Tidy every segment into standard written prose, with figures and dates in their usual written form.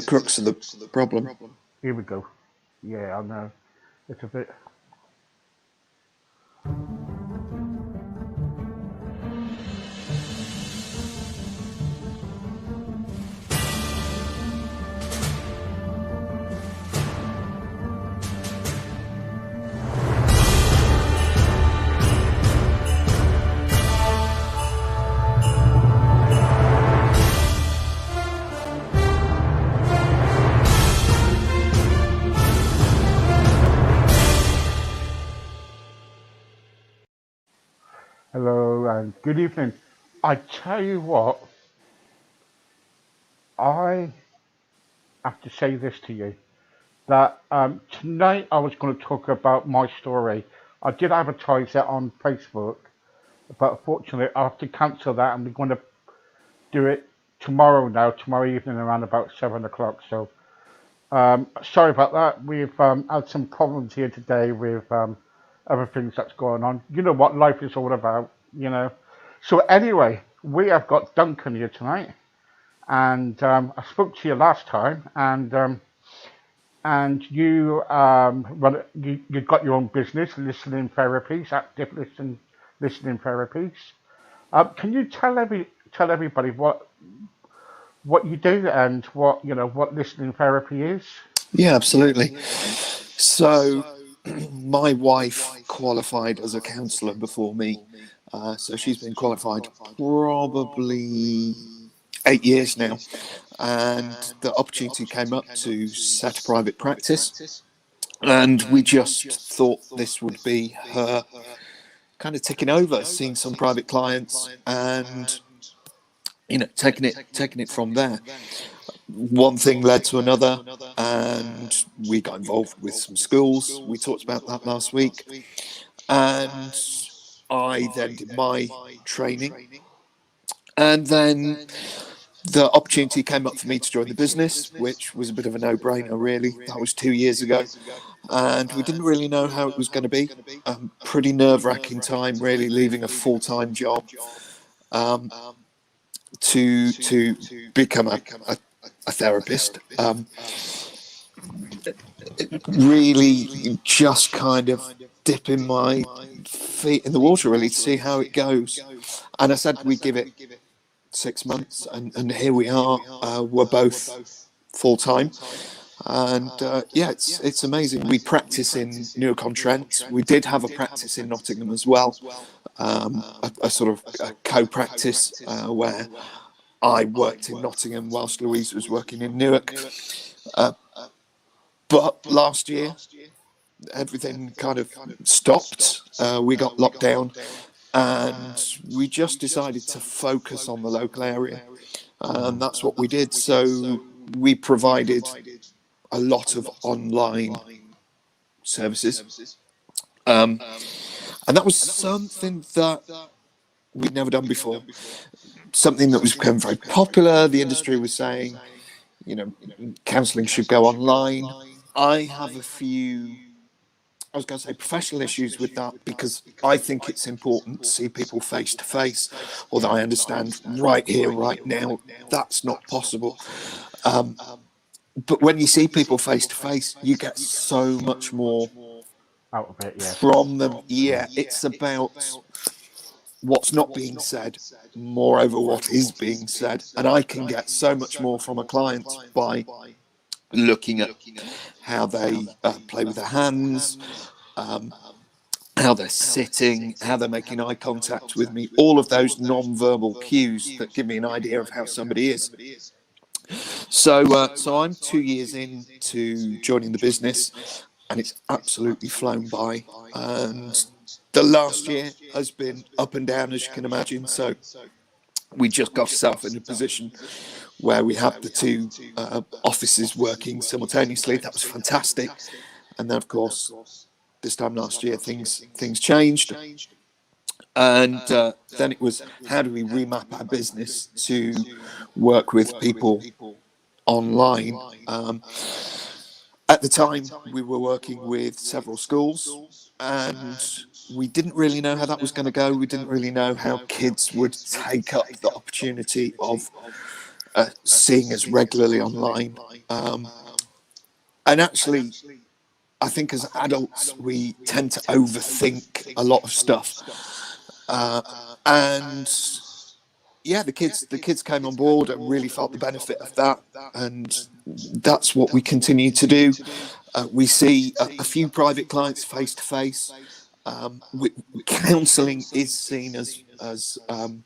the crux of the problem. Here we go. Yeah, I know. It's a bit. Hello and good evening. I tell you what, I have to say this to you that tonight I was going to talk about my story. I did advertise it on Facebook, but unfortunately I have to cancel that and we're going to do it tomorrow now, tomorrow evening around about 7 o'clock. So sorry about that. We've had some problems here today with other things that's going on. You know what life is all about, you know. So anyway, we have got Duncan here tonight, and I spoke to you last time, and you you got your own business, listening therapies, active listening therapies. Can you tell everybody what you do and what listening therapy is? Yeah, absolutely. So, my wife qualified as a counsellor before me. So she's been qualified probably 8 years now. And the opportunity came up to set a private practice. And we just thought this would be her kind of ticking over, seeing some private clients and, taking it from there. One thing led to another, and we got involved with some schools. We talked about that last week. And I then did my training. And then the opportunity came up for me to join the business, which was a bit of a no-brainer, really. That was 2 years ago. And we didn't really know how it was going to be. Pretty nerve-wracking time, really, leaving a full-time job to become a therapist. Really just kind of dipping my feet in the water, really, to see how it goes. And I said we'd give it 6 months, and here we are. We're both full-time. And it's amazing. We practice in Newark-on-Trent. We did have a practice in Nottingham as well, a sort of a co-practice where I worked in Nottingham whilst Louise was working in Newark. But last year, everything kind of stopped. We got locked down, and we just decided to focus on the local area. And that's what we did. So we provided a lot of online services. And that was something that we'd never done before. Something that was becoming very popular. The industry was saying, counselling should go online. I have a few, I was going to say, professional issues with that, because I think it's important to see people face to face, although I understand right here, right now, that's not possible. But when you see people face to face, you get so much more Out of it, yeah. from them. Yeah, it's about what's not being said, moreover what is being said. And I can get so much more from a client by looking at how they play with their hands, how they're sitting, how they're making eye contact with me, all of those non-verbal cues that give me an idea of how somebody is. So I'm 2 years into joining the business, and it's absolutely flown by. And the last year has been up and down, as you can imagine. So we just got ourselves in a position where we have the two offices working simultaneously. That was fantastic. And then, of course, this time last year, things changed. And then it was, how do we remap our business to work with people online? At the time, we were working with several schools, and we didn't really know how that was going to go. We didn't really know how kids would take up the opportunity of seeing us regularly online. And actually, I think as adults, we tend to overthink a lot of stuff. And yeah, the kids came on board and really felt the benefit of that, and that's what we continue to do. We see a few private clients face to face. Counselling is seen as an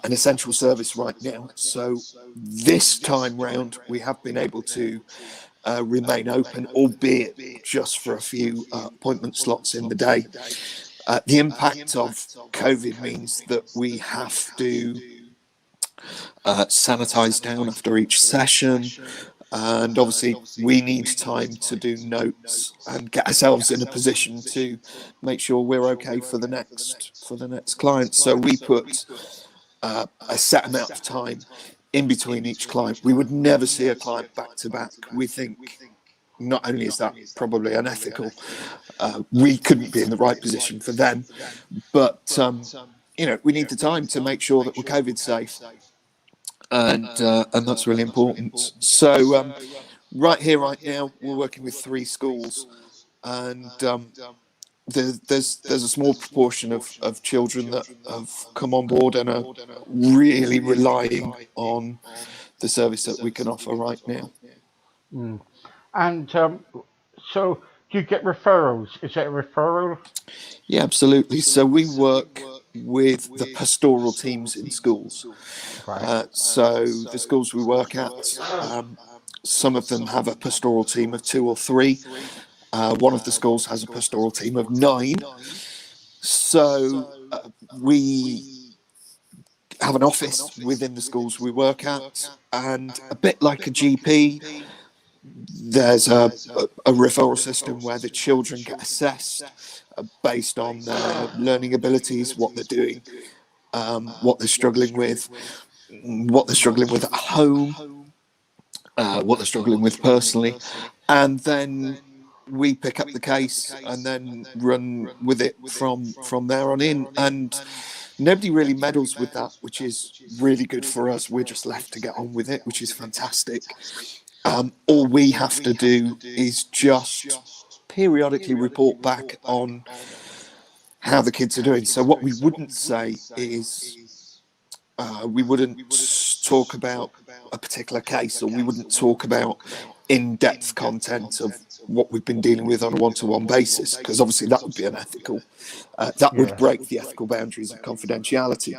essential service right now. So this time round, we have been able to remain open, albeit just for a few appointment slots in the day. The impact of COVID means that we have to sanitize down after each session, and obviously we need time to do notes and get ourselves in a position to make sure we're okay for the next client. So we put a set amount of time in between each client. We would never see a client back to back. We think not only is that probably unethical, we couldn't be in the right position for them, but we need the time to make sure that we're COVID safe, and that's really important. So right here, right now, we're working with 3 schools, and there's a small proportion of children that have come on board and are really relying on the service that we can offer right now. Mm. And so, do you get referrals? Is it a referral? Yeah, absolutely. So we work with the pastoral teams in schools. Right. So the schools we work at, some of them have a pastoral team of 2 or 3. One of the schools has a pastoral team of 9. So we have an office within the schools we work at, and a bit like a GP, there's a referral system where the children get assessed based on their learning abilities, what they're doing, what they're struggling with, at home, what they're struggling with personally, and then we pick up the case and then run with it from there on in. And nobody really meddles with that, which is really good for us. We're just left to get on with it, which is fantastic. All we have to do is just periodically report back on how the kids are doing. So what we wouldn't say is we wouldn't talk about a particular case, or we wouldn't talk about in-depth content of what we've been dealing with on a one-to-one basis, because obviously that would be unethical. That would break the ethical boundaries of confidentiality.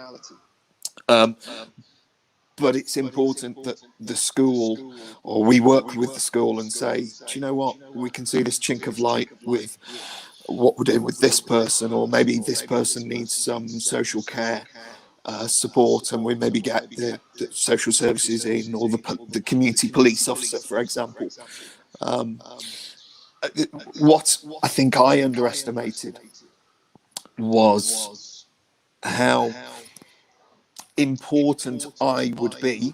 But it's important that the school, or we work with the school and say, do you know what, we can see this chink of light with what we're doing with this person, or maybe this person needs some social care support, and we maybe get the social services in, or the community police officer, for example. What I think I underestimated was how important I would be,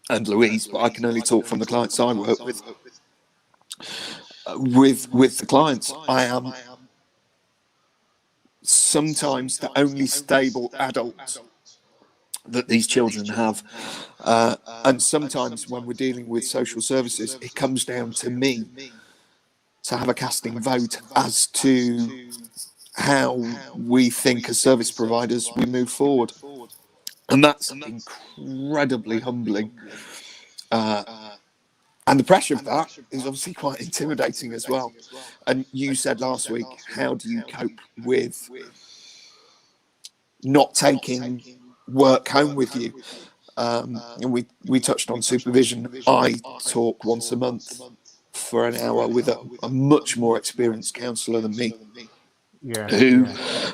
and Louise, but I can only talk from the clients I work with. With the clients, I am sometimes the only stable adult that these children have, and sometimes when we're dealing with social services, it comes down to me to have a casting vote as to how we think as service providers we move forward, and that's incredibly humbling. And the pressure of that is obviously quite intimidating as well. And you said last week, how do you cope with not taking work home with you? And we touched on supervision. I talk once a month for an hour with a much more experienced counsellor than me, who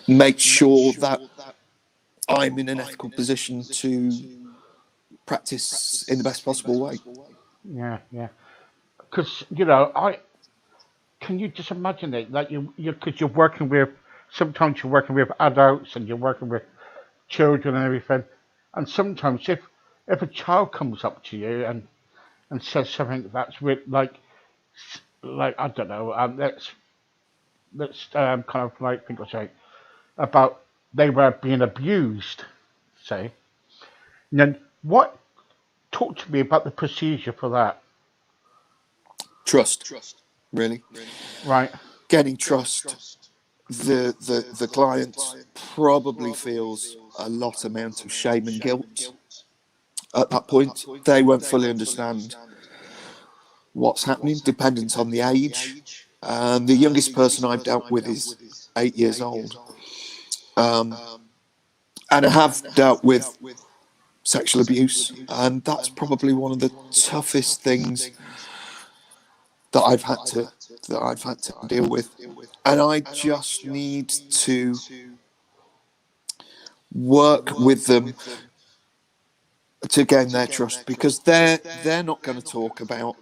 makes sure that I'm in an ethical position to practice in the best possible way. Yeah. Because can you just imagine it? Like because you're working with, sometimes you're working with adults and you're working with children and everything, and sometimes if a child comes up to you and says something that's like I don't know, let's kind of like think or say about they were being abused, say, then what talk to me about the procedure for that? Trust, really. Right. Getting trust. The client probably feels a lot amount of shame and guilt at that point. They won't fully understand what's happening, dependent on the age. The youngest person I've dealt with is 8 years old. And I have dealt with sexual abuse, and that's probably one of the toughest things that I've had to deal with. And I just need to work with them to gain their trust, because they're not going to talk about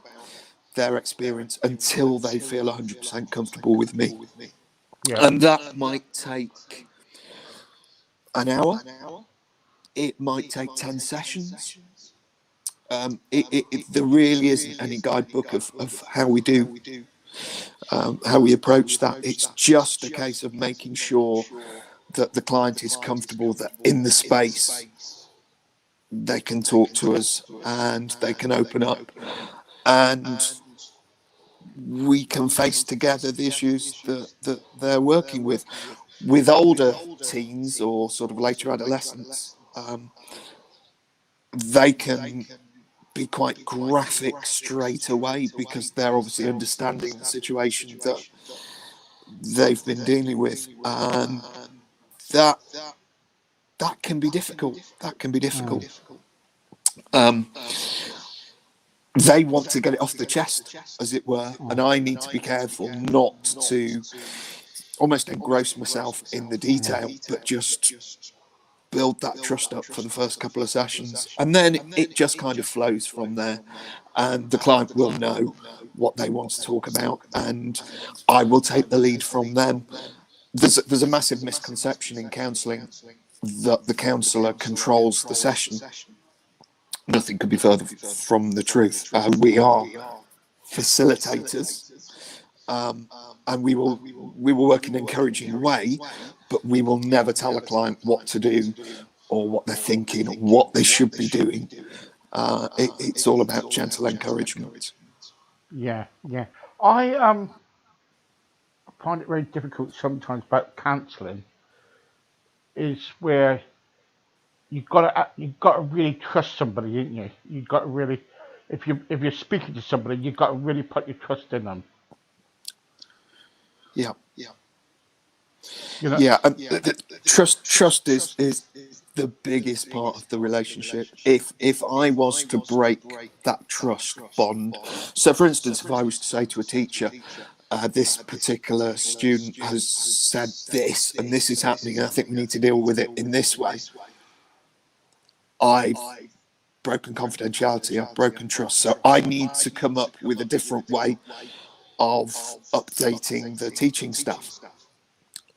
their experience until they feel 100% comfortable with me. Yeah. And that might take an hour. It might take 10 sessions. There really isn't any guidebook of how we do, how we approach that. It's just a case of making sure that the client is comfortable, that in the space they can talk to us and they can open up, and we can face together the issues that they're working with. With older teens or sort of later adolescents, they can be quite graphic straight away, because they're obviously understanding the situation that they've been dealing with, and that can be difficult. They want to get it off the chest, as it were, and I need to be careful not to almost engross myself in the detail, but just build that trust up for the first couple of sessions, and then it just kind of flows from there, and the client will know what they want to talk about, and I will take the lead from them. There's a massive misconception in counselling that the counsellor controls the session. Nothing could be further from the truth. We are facilitators, and we will work in an encouraging way, but we will never tell a client what to do or what they're thinking or what they should be doing. It's all about gentle encouragement. Yeah. Yeah. I find it very difficult sometimes about counselling. Is where you've got to really trust somebody, ain't you? You've got to really, if you're speaking to somebody, you've got to really put your trust in them. Yeah, You know. yeah. And trust is the biggest part of the relationship. If I was to break that trust bond, so for instance, if I was to say to a teacher, this particular student has said this and this is happening, and I think we need to deal with it in this way, I've broken confidentiality, I've broken trust, so I need to come up with a different way of updating the teaching staff,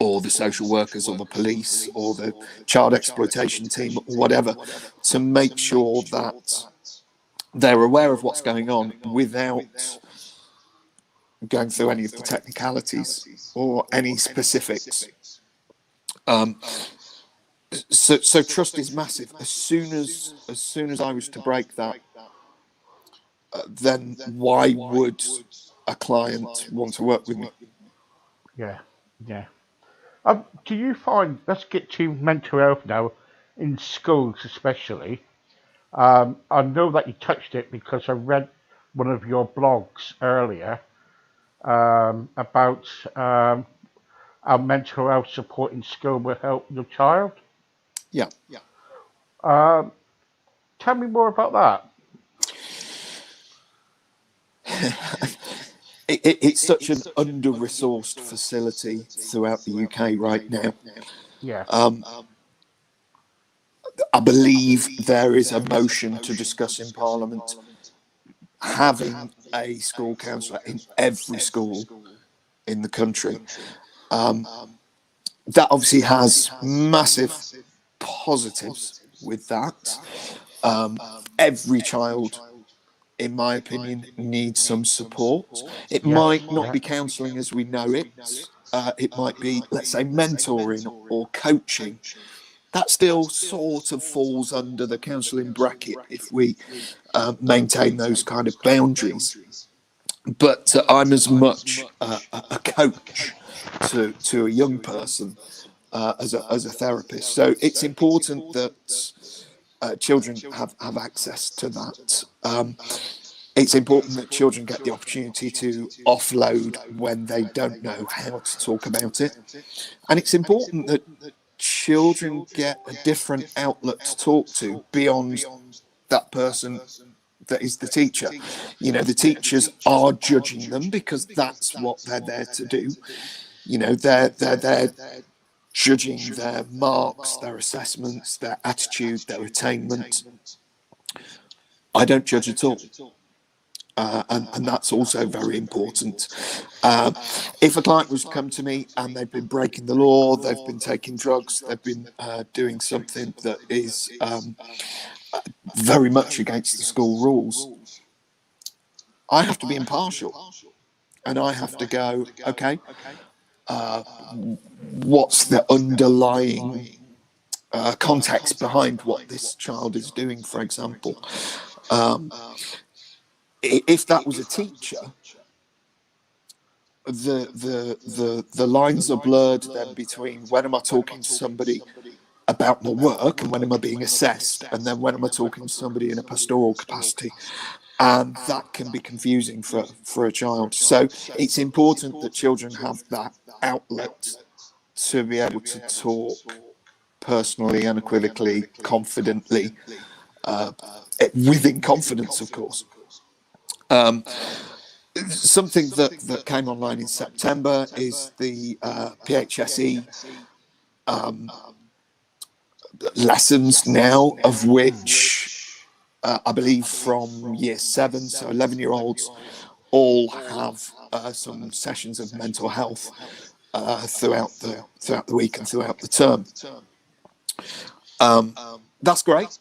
or the social workers, or the police, or the child exploitation team, or whatever, to make sure that they're aware of what's going on without going through any of the technicalities or any specifics. So trust is massive. As soon as I was to break that, then why would a client want to work with me? Yeah. Yeah. Do you find? Let's get to mental health now, in schools especially. I know that you touched it because I read one of your blogs earlier about how mental health support in school will help your child. Yeah. Um, Tell me more about that. It's such an under-resourced facility throughout the UK right now. Yeah. I believe there is a motion to discuss in Parliament having a school counsellor in every school in the country. That obviously has massive positives with that. Every child, in my opinion, needs some support. It Yes. might not Yeah. be counselling as we know it. It might be, let's say, mentoring or coaching. that still sort of falls under the counselling bracket if we maintain those kind of boundaries. But I'm as much a coach to a young person as a therapist. So it's important that children have access to that. It's important that children get the opportunity to offload when they don't know how to talk about it. And it's important that children get a different outlet to talk to beyond that person that is the teacher. The teachers are judging them because that's what they're there to do. They're there judging their marks, their assessments, their attitude, their attainment. I don't judge at all. And that's also very important. If a client was to come to me and they've been breaking the law, they've been taking drugs, they've been doing something that is very much against the school rules, I have to be impartial. And I have to go, okay, what's the underlying context behind what this child is doing, for example? If that was a teacher, the lines are blurred then between when am I talking to somebody about my work and when am I being assessed, and then when am I talking to somebody in a pastoral capacity, and that can be confusing for a child. So it's important that children have that outlet to be able to talk personally, unequivocally, confidently, within confidence, of course. Something that came online in September is the PHSE lessons now, of which I believe from year 7, so 11-year-olds all have some sessions of mental health throughout the week and throughout the term. That's great,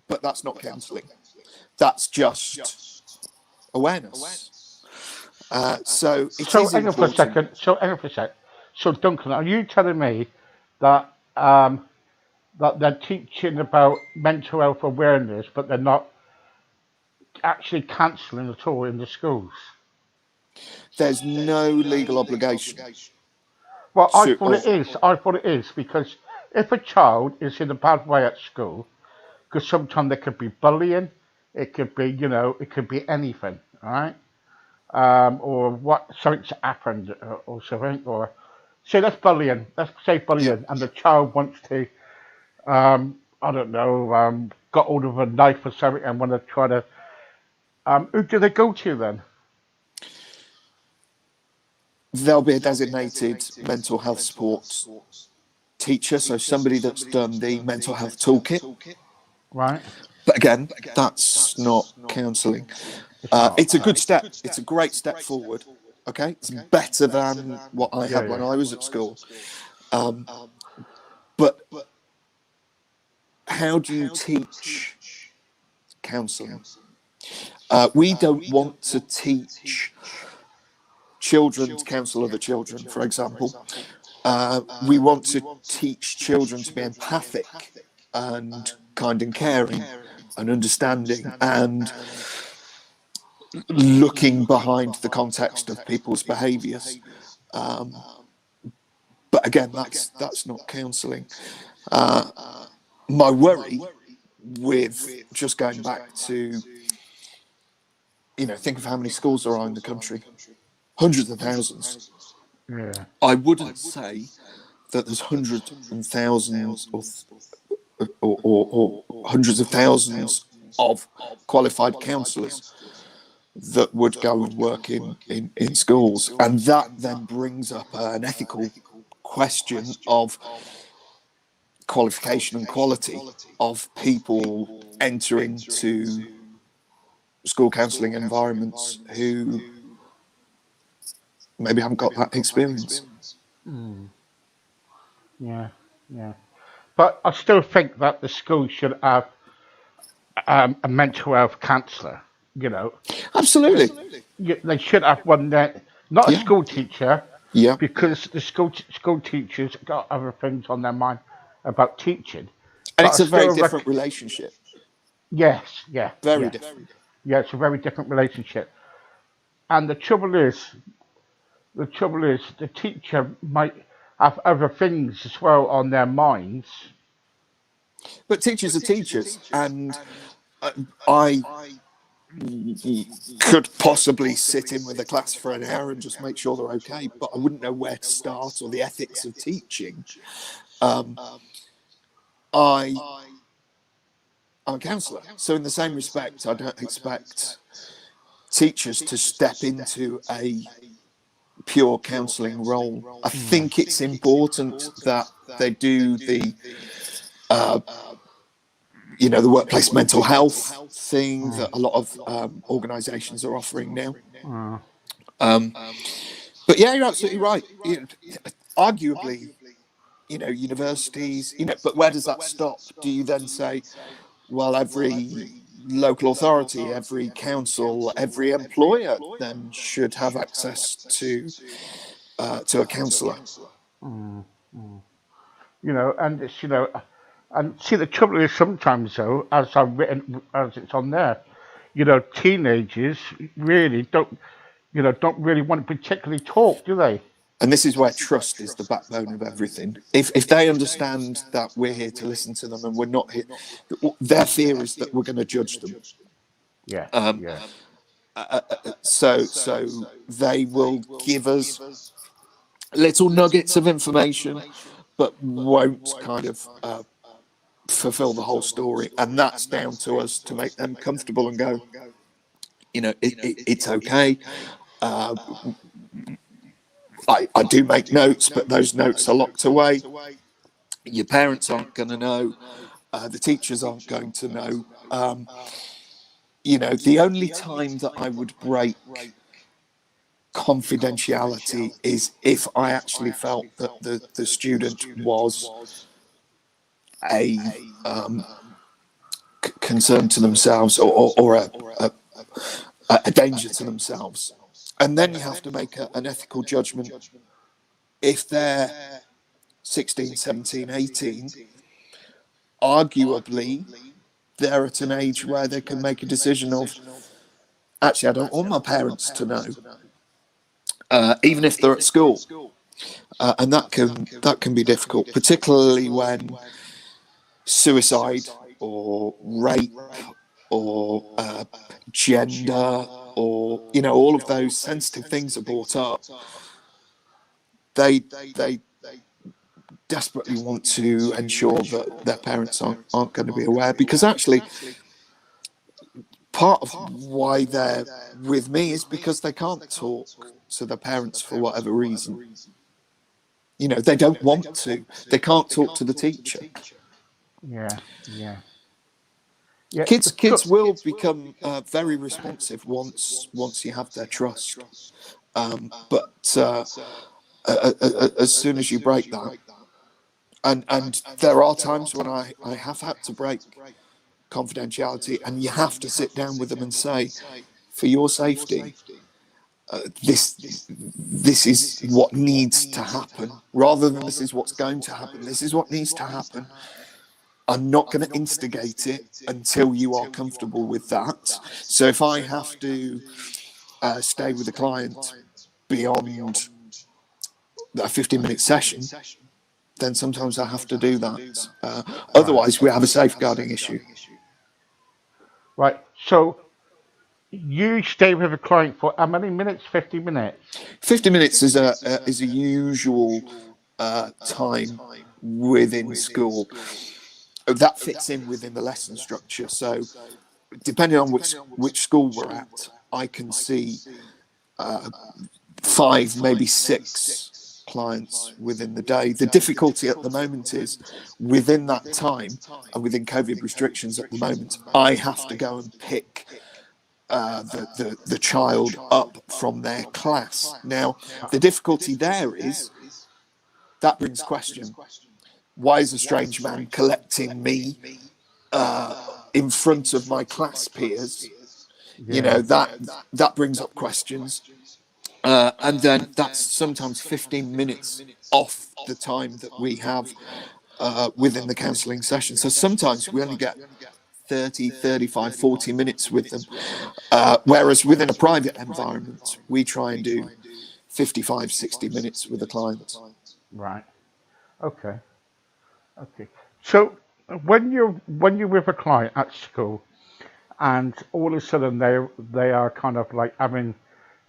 but that's not counselling. That's just awareness. So hang on for a second. So Duncan, are you telling me that that they're teaching about mental health awareness, but they're not actually counselling at all in the schools? There's no legal obligation. Well, I thought it is because if a child is in a bad way at school, because sometimes there could be bullying, it could be, it could be anything, all right? Or what something's happened or something, or say that's bullying. Let's say bullying, and the child wants to, I don't know, got hold of a knife or something and want to try to. Who do they go to then? There'll be a designated mental health support teacher, so somebody that's done the mental health toolkit. Right. But again, that's not counselling. It's a good step. It's a great step forward. Okay, it's better than what I had when I was at school. But how do you teach counselling? We don't want to teach children to counsel other children, for example. We want to teach children to be empathic and kind and caring and understanding and looking behind the context of people's behaviours. But again, that's not counselling. My worry with just going back to, think of how many schools there are in the country. Hundreds of thousands. Yeah. I wouldn't say that there's hundreds and thousands or hundreds of thousands of qualified counsellors that would go and work in schools. And that then brings up an ethical question of qualification and quality of people entering to school counselling environments who maybe haven't got that experience. Yeah. But I still think that the school should have a mental health counsellor, Absolutely. They should have one there, not a school teacher, Yeah. because the school teachers got other things on their mind. about teaching, And but I it's a very still different relationship. yes, yeah, Very yeah, different. yeah. It's a very different relationship, and the trouble is, the teacher might have other things as well on their minds. But teachers are teachers, and I could possibly sit in with a class for an hour and just make sure they're okay, but I wouldn't know where to start or the ethics of teaching. Um, I I'm a counsellor, so in the same respect, I don't expect teachers to step into a pure counselling role. I think it's important that they do uh, the workplace mental health thing that a lot of organisations are offering now. Mm. Um, but yeah, you're absolutely right. Arguably, universities, but where does that stop? Do you then say, well, every local authority, every council, every employer then should have access to a counsellor? Mm. Mm. And and see, the trouble is sometimes though, as I've written, as it's on there, teenagers really don't really want to particularly talk, do they? And this is where trust is the backbone of everything. If they understand that we're here to listen to them and we're not here, their fear is that we're going to judge them. Yeah, Um, yeah, so they will give us little nuggets of information, but won't kind of fulfill the whole story. And that's down to us to make them comfortable and go, it's okay. Uh, I do make notes, but those notes are locked away. Your parents aren't going to know. The teachers aren't going to know. The only time that I would break confidentiality is if I actually felt that the student was a concern to themselves or a danger to themselves. And then you have to make an ethical judgment. If they're 16, 17, 18, arguably they're at an age where they can make a decision of, actually, I don't want my parents to know, even if they're at school. And that can be difficult, particularly when suicide or rape or gender or all of those sensitive things are brought up. They desperately want to ensure that their parents aren't going to be aware, because actually part of why they're with me is because they can't talk to their parents for whatever reason. They don't want to. They can't talk to the teacher. yeah, yeah, yeah. Kids will become very responsive once you have their trust. But as soon as you break that, and there are times when I have had to break confidentiality, and you have to sit down with them and say, for your safety, this is what needs to happen, rather than this is what's going to happen. This is what needs to happen. I'm not going to instigate it until you are comfortable with that. So if I have to stay with the client beyond a 15-minute session, then sometimes I have to do that. Right, Otherwise, we have a safeguarding issue. right. So you stay with a client for how many minutes? 50 minutes. 50 minutes is a usual time within school. That fits in within the lesson structure. So depending on which school we're at, I can see 5, maybe 6 clients within the day. The difficulty at the moment is within that time, and within COVID restrictions at the moment, I have to go and pick the child up from their class. Now, the difficulty there is that brings question. Why is a strange man collecting me in front of my class peers? Yeah. That brings up questions. And then that's sometimes 15 minutes off the time that we have within the counselling session. So sometimes we only get 30, 35, 40 minutes with them. Whereas within a private environment, we try and do 55, 60 minutes with a client. Right. Okay. Okay. So when you're with a client at school, and all of a sudden they are kind of like having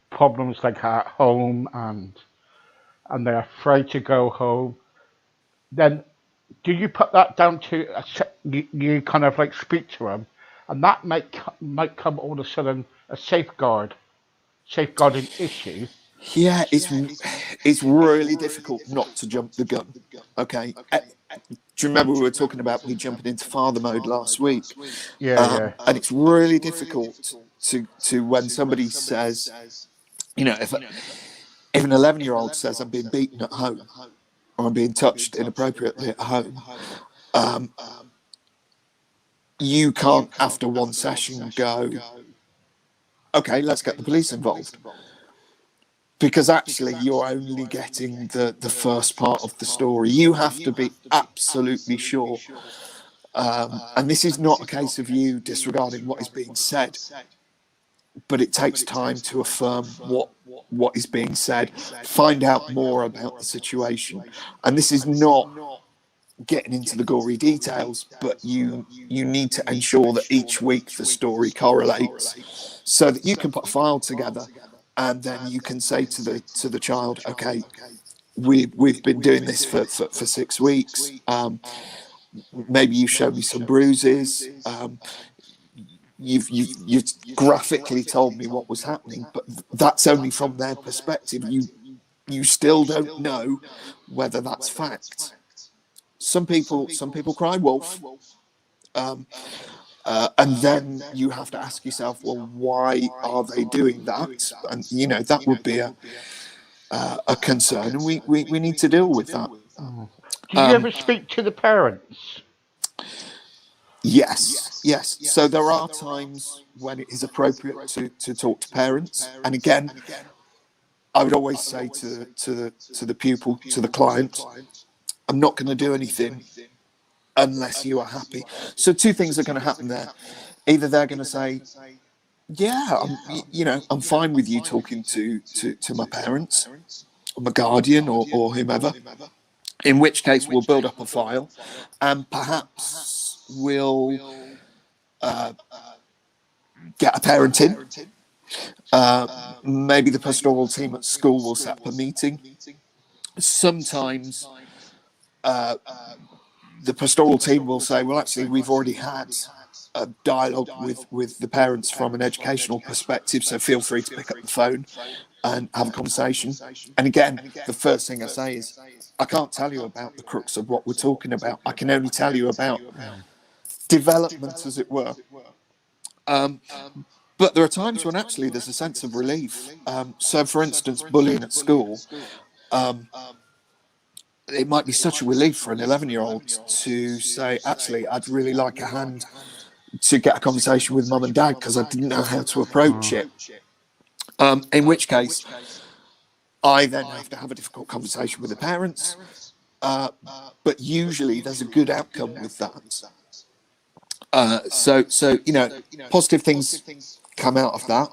problems like at home, and they're afraid to go home, then do you put that down to you kind of like speak to them, and that might come all of a sudden a safeguarding issue? Yeah, it's really difficult not to jump the gun. Okay. Do you remember we were talking about me jumping into father mode last week? Yeah, yeah. And it's really difficult to when somebody says, if an 11-year-old says I'm being beaten at home or I'm being touched inappropriately at home, you can't after one session go, okay, let's get the police involved. Because actually you're only getting the first part of the story. You have to be absolutely sure. And this is not a case of you disregarding what is being said, but it takes time to affirm what is being said, find out more about the situation. And this is not getting into the gory details, but you need to ensure that each week the story correlates so that you can put a file together, and then you can say to the child, okay, we've been doing this for 6 weeks. Maybe you showed me some bruises. You've graphically told me what was happening, but that's only from their perspective. You still don't know whether that's fact. Some people cry wolf, and then you have to ask yourself, well, why are they doing that? And that would be a concern, and we need to deal with that. Do you ever speak to the parents? Yes. So there are times when it is appropriate to talk to parents, and again, I would always say to the pupil, to the client, I'm not going to do anything unless you are happy. So two things are going to happen there. Either they're going to say, yeah, I'm fine with you talking to my parents, or my guardian, or whomever, in which case we'll build up a file, and perhaps we'll get a parent in. Maybe the pastoral team at school will set up a meeting. Sometimes the pastoral team will say, well, actually, we've already had a dialogue with the parents from an educational perspective, so feel free to pick up the phone and have a conversation. And again, the first thing I say is, I can't tell you about the crux of what we're talking about. I can only tell you about development, as it were. But there are times when actually there's a sense of relief. So, for instance, bullying at school, it might be such a relief for an 11-year-old to say, actually, I'd really like a hand to get a conversation with mum and dad because I didn't know how to approach it. In which case, I then have to have a difficult conversation with the parents. But usually there's a good outcome with that. So positive things come out of that.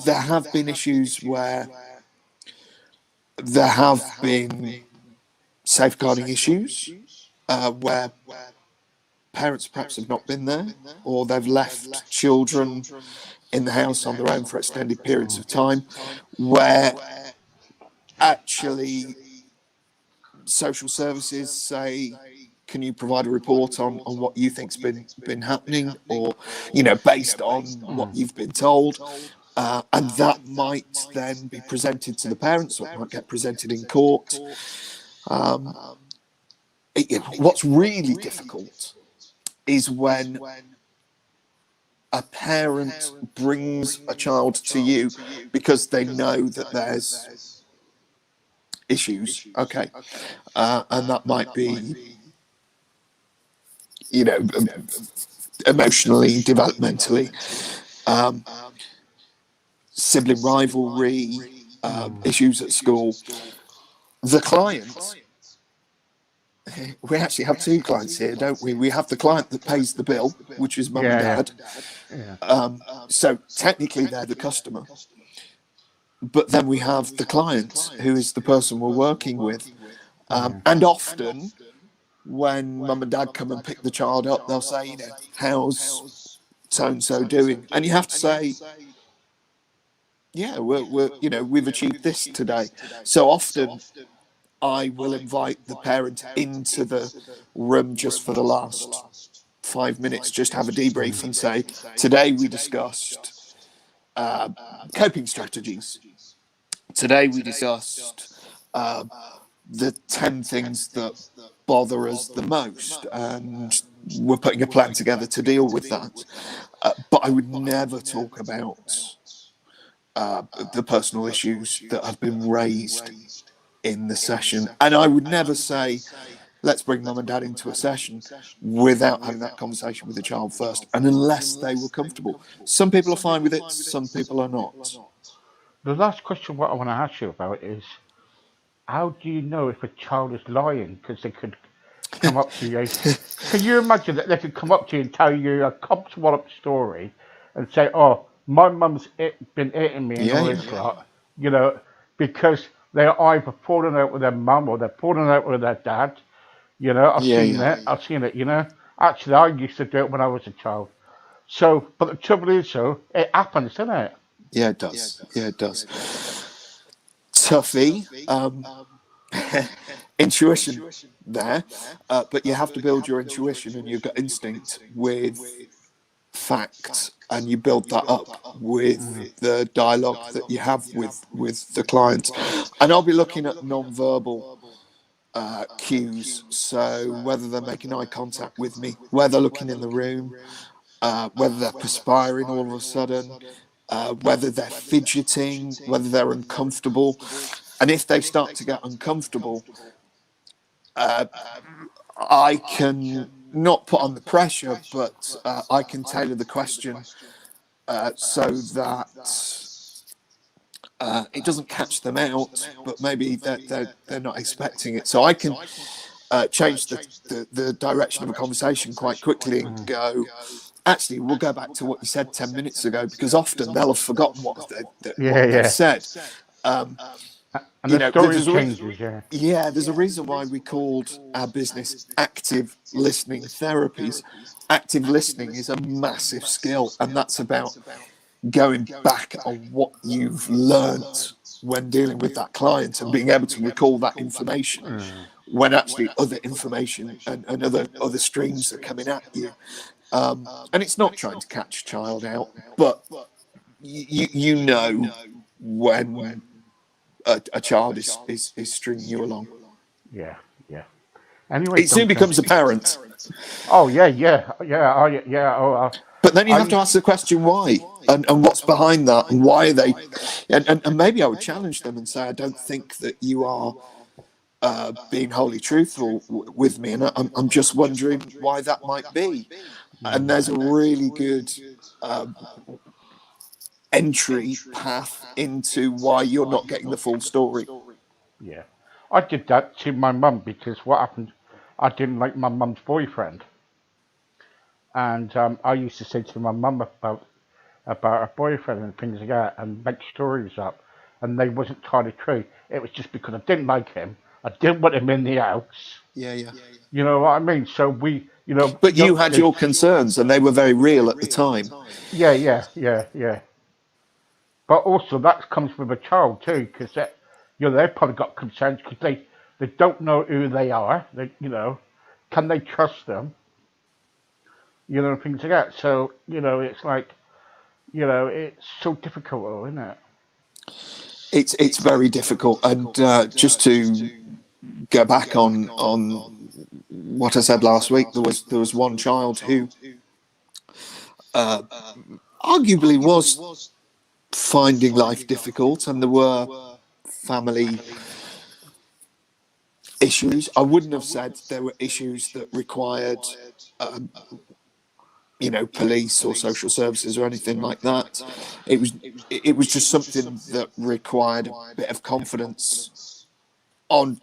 There have been issues where there have been safeguarding issues where parents perhaps have not been there, or they've left children in the house on their own for extended periods of time, where actually social services say, can you provide a report on what you think's been happening, or based on what you've been told, and that might then be presented to the parents, or it might get presented in court. What's really difficult is when a parent brings a child to you because they know that there's issues, okay, and that might be, emotionally, developmentally, sibling rivalry, issues at school. The client we actually have two clients here, don't we? We have the client that pays the bill, which is mum and Yeah, dad. yeah, So technically they're the customer. But then we have the client, who is the person we're working with. yeah, And often when mum and dad come and pick the child up, they'll say, how's so and so doing? And you have to say, yeah, we've achieved this today. So often I will invite the parent into the room just for the last 5 minutes, just have a debrief and say, today we discussed coping strategies. Today we discussed the 10 things that bother us the most, and we're putting a plan together to deal with that. But I would never talk about the personal issues that have been raised in the session. And I would never say, let's bring mum and dad into a session without having that conversation with the child first, and unless they were comfortable. Some people are fine with it, some people are not. The last question what I want to ask you about is, how do you know if a child is lying? Because they could come up to you. Can you imagine that they could come up to you and tell you a cob's wallop story and say, "Oh, my mum's been hitting me and Yeah, all yeah, this lot," you know, because they're either falling out with their mum or they're falling out with their dad. You know, I've yeah, seen yeah. it. I've seen it. You know, actually, I used to do it when I was a child. So, but the trouble is, though, it happens, doesn't it? Yeah, it does. Yeah, it does. Toughie. Intuition there, but you have to build your intuition and your gut instinct with fact, and you build that up with the dialogue that you have with the client. And I'll be looking at non-verbal cues, so whether they're making eye contact with me, whether they're looking in the room, whether they're perspiring all of a sudden, whether they're fidgeting, whether they're uncomfortable. And if they start to get uncomfortable, I can not put on the pressure, but I can tailor the question so that it doesn't catch them out, but maybe they're not expecting it. So I can change the direction of a conversation quite quickly and go, actually, we'll go back to what you said 10 minutes ago, because often they'll have forgotten what Yeah, they've yeah. said. And the story There's changes, yeah. there's a reason why we called our business active listening therapies. Active listening is a massive skill, and that's about going back on what you've learnt when dealing with that client and being able to recall that information when actually other information and other streams are coming at you. And it's not trying to catch a child out, but you know when a child is stringing you along. Yeah, yeah. Anyway, It soon Duncan. becomes apparent, Oh, yeah, yeah, yeah, oh, yeah, yeah. Oh, but then you have to I, ask the question why, and what's behind that, and why are they, and maybe I would challenge them and say, I don't think that you are being wholly truthful with me, and I'm just wondering why that might be. And there's a really good entry path into why you're not getting the full story. yeah. I did that to my mum because what happened, I didn't like my mum's boyfriend. And I used to say to my mum about her boyfriend and things like that and make stories up. And they wasn't entirely true. It was just because I didn't like him. I didn't want him in the house. Yeah, yeah. You know what I mean? So we, But you had youngsters. your concerns, and they were very real at the time. Yeah, yeah, yeah, yeah. But also that comes with a child too, because they've probably got concerns because they don't know who they are. Can they trust them? Things like that. So it's like, it's so difficult, isn't it? It's very difficult, and just to go back on what I said last week, there was one child who arguably was finding life difficult, and there were family issues. I wouldn't have said there were issues that required police or social services or anything like that. It was just something that required a bit of confidence on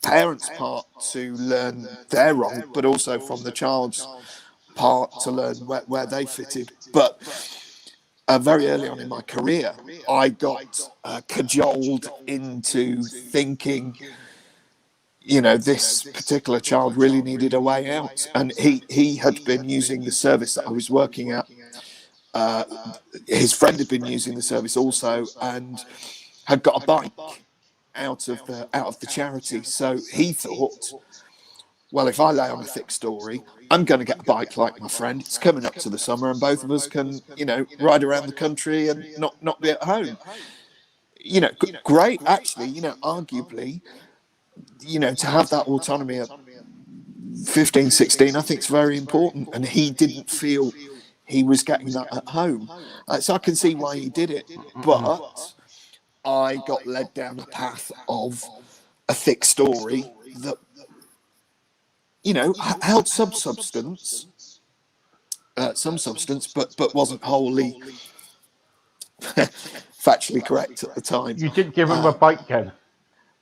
parents' part to learn they're wrong, but also from the child's part to learn where they fitted. But very early on in my career, I got cajoled into thinking, this particular child really needed a way out. And he had been using the service that I was working at. His friend had been using the service also and had got a bike out of the charity. So he thought, well, if I lay on a thick story, I'm going to get a bike like my friend. It's coming up to the summer, and both of us can, ride around the country and not be at home. Great, actually. Arguably, to have that autonomy at 15, 16, I think it's very important. And he didn't feel he was getting that at home. So I can see why he did it. But I got led down a path of a thick story that, held some substance, but wasn't wholly factually correct at the time. You didn't give him a bike then?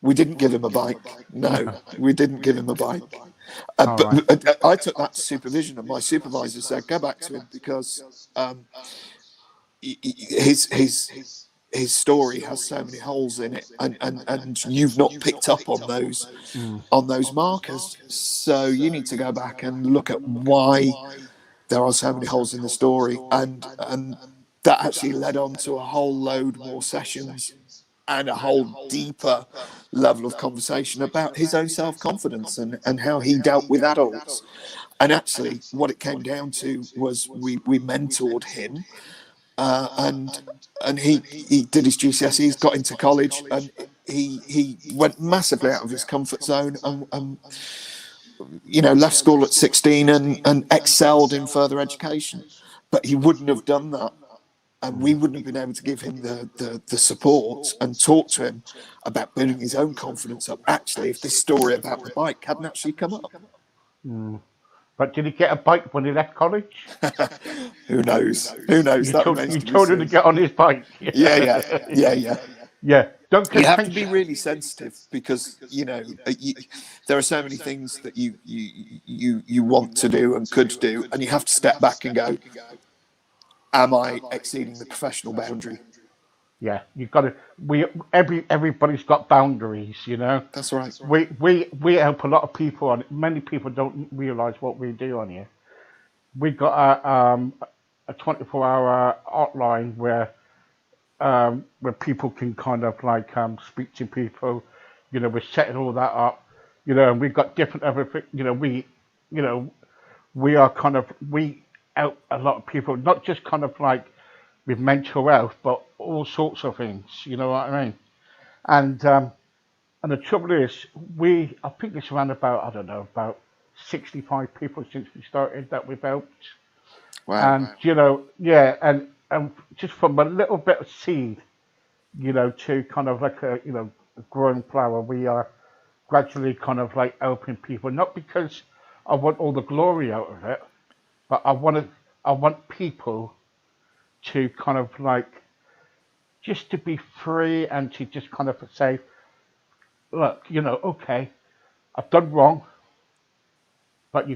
We didn't give him a bike. No, we didn't give him a bike. But Right. I took that to supervision, and my supervisor said, "Go back to him because his story has so many holes in it, and you've not picked up on those markers. So you need to go back and look at why there are so many holes in the story." And that actually led on to a whole load more sessions and a whole deeper level of conversation about his own self-confidence and how he dealt with adults. And actually, what it came down to was we mentored him, and he did his GCSEs, got into college, and he went massively out of his comfort zone, and left school at 16 and excelled in further education. But he wouldn't have done that, and we wouldn't have been able to give him the support and talk to him about building his own confidence up, actually, if this story about the bike hadn't actually come up. But did he get a bike when he left college? Who knows? Who knows? You told him to get on his bike. Yeah. Yeah. Duncan, You have to be really sensitive because there are so many things that you want to do and could do, and you have to step back and go, am I exceeding the professional boundary? Yeah, you've got to. Everybody's got boundaries, That's right. We help a lot of people on. Many people don't realise what we do on here. We got a 24-hour hotline where people can kind of like speak to people. We're setting all that up. And we've got different other things. We are kind of we help a lot of people, not just kind of like with mental health, but all sorts of things. You know what I mean? And the trouble is, I think it's around about 65 people since we started that we've helped. Wow. And and just from a little bit of seed, to kind of like a growing flower, we are gradually kind of like helping people. Not because I want all the glory out of it, but I want people to kind of like just to be free and to just kind of say, look, okay, I've done wrong, but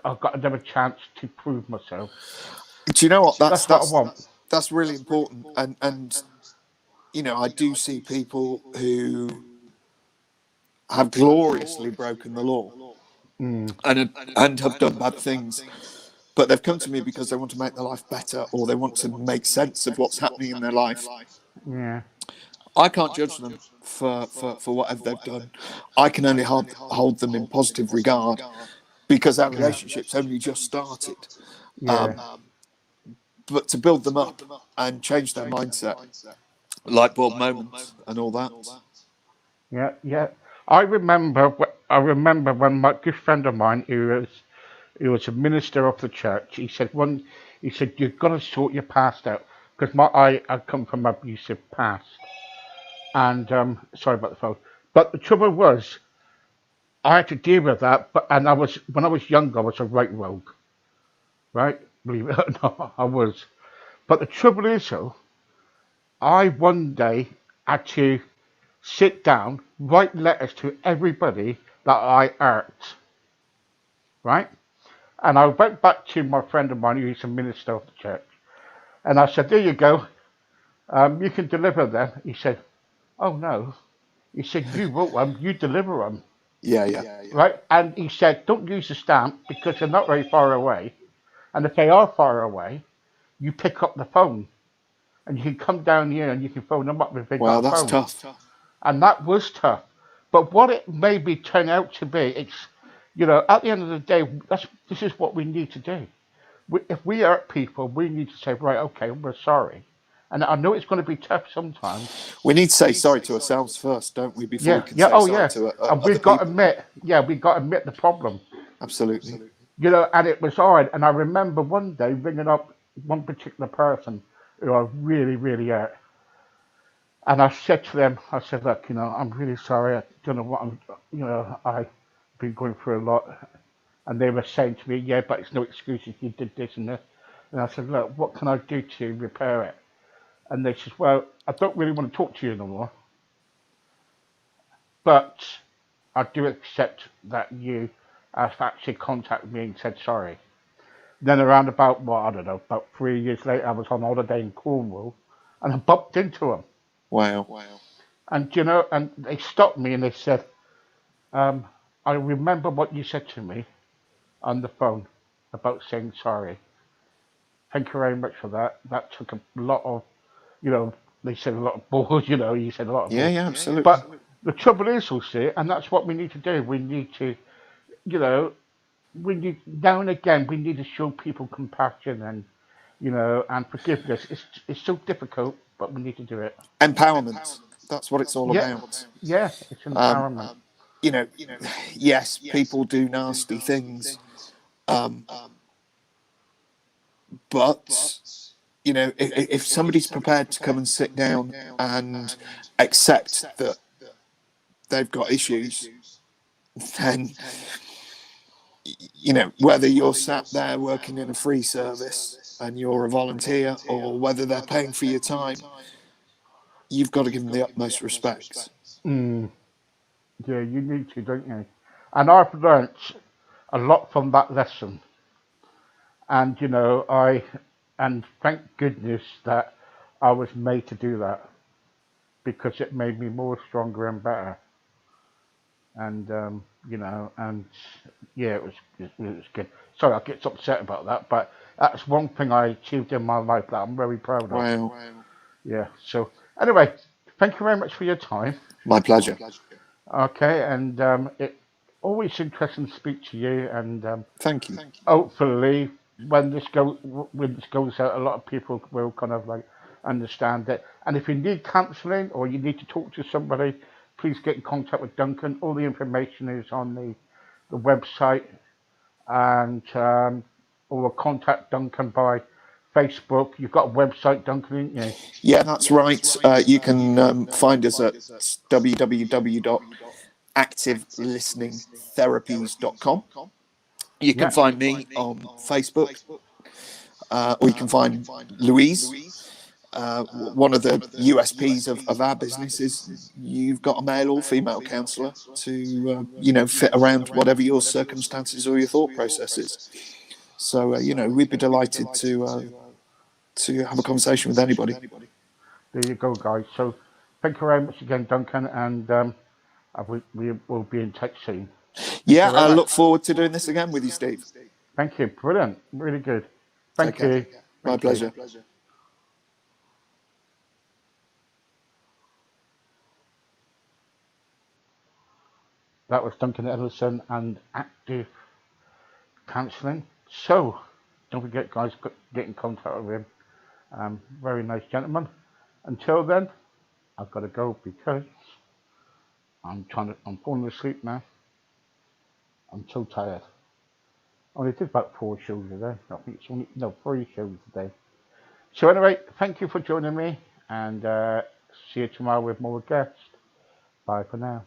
I've got another chance to prove myself. Do you know what? That's what I want. That's really important. And I do see people who have gloriously broken the law and have done bad things. But they've come to me because they want to make their life better, or they want to make sense of what's happening in their life. Yeah. I can't judge them for whatever they've done. I can only hold them in positive regard because our relationship's only just started. Yeah. But to build them up and change their mindset, light bulb moments and all that. Yeah. I remember when my good friend of mine, who was a minister of the church, he said you've got to sort your past out, because I come from an abusive past, and sorry about the phone, but the trouble was I had to deal with that. When I was younger, I was a right rogue, right? Believe it or not, I was. But the trouble is, though, I one day had to sit down, write letters to everybody that I irked, right? And I went back to my friend of mine who's a minister of the church, and I said, "There you go. You can deliver them." He said, "Oh no." He said, "You wrote them. You deliver them." Yeah, yeah. Right? And he said, "Don't use the stamp because they're not very far away. And if they are far away, you pick up the phone and you can come down here and you can phone them up if they Wow, got a that's phone." tough. And that was tough. But what it made me turn out to be, it's, at the end of the day, this is what we need to do. If we hurt people, we need to say, right, okay, we're sorry. And I know it's going to be tough sometimes. We need to say sorry to ourselves first, don't we, before we Yeah, can yeah, say oh sorry yeah. to And other we've got to people. admit the problem. Absolutely. And it was hard. And I remember one day ringing up one particular person who I really, really hurt. And I said to them, I said, look, I'm really sorry. I don't know what I've been going through a lot. And they were saying to me, yeah, but it's no excuse if you did this and this. And I said, look, what can I do to repair it? And they said, well, I don't really want to talk to you no more, but I do accept that you have actually contacted me and said sorry. Then around about, I don't know, about 3 years later, I was on holiday in Cornwall and I bumped into them. Wow. And, and they stopped me and they said, I remember what you said to me on the phone about saying sorry. Thank you very much for that. That took a lot of, they said a lot of balls, you said a lot of Yeah, balls. yeah, absolutely. But the trouble is, also, and that's what we need to do. We need to, now and again, we need to show people compassion and, and forgiveness. It's so difficult, but we need to do it. Empowerment. That's what it's all Yeah, about. yeah, it's Um, empowerment. you know, yes, people do nasty things, but if somebody's prepared to come and sit down and accept that they've got issues, then whether you're sat there working in a free service and you're a volunteer, or whether they're paying for your time, you've got to give them the utmost respect. Mm, yeah, you need to, don't you? And I've learnt a lot from that lesson. And and thank goodness that I was made to do that because it made me more stronger and better. And and yeah, it was good. Sorry, I get upset about that, but that's one thing I achieved in my life that I'm very proud of. Wow. Yeah. So anyway, thank you very much for your time. My pleasure. Okay, and it always interesting to speak to you, and Thank you. hopefully when this goes out, a lot of people will kind of like understand it. And if you need counselling or you need to talk to somebody, please get in contact with Duncan. All the information is on the website, and or contact Duncan by Facebook. You've got a website, Duncan, haven't you? Yeah, that's right. You can find us at www.activelisteningtherapies.com. You can Yeah. find me on Facebook, or you can find Louise. One of the USPs of our business is you've got a male or female counsellor to fit around whatever your circumstances or your thought process is. So we'd be delighted to have a conversation with anybody. There you go, guys. So thank you very much again, Duncan, and we will be in touch soon. Thank Yeah, you very I much. look forward to doing this again with you, Steve. Thank you. Brilliant. Really good. Take Thank care. you. My Thank you. pleasure. That was Duncan Ellison and Active Counselling. So don't forget, guys, get in contact with him. Very nice gentleman. Until then, I've got to go because I'm falling asleep now. I'm so tired. I only did about 4 shows a day. I think it's only, no, 3 shows a day. So anyway, thank you for joining me, and see you tomorrow with more guests. Bye for now.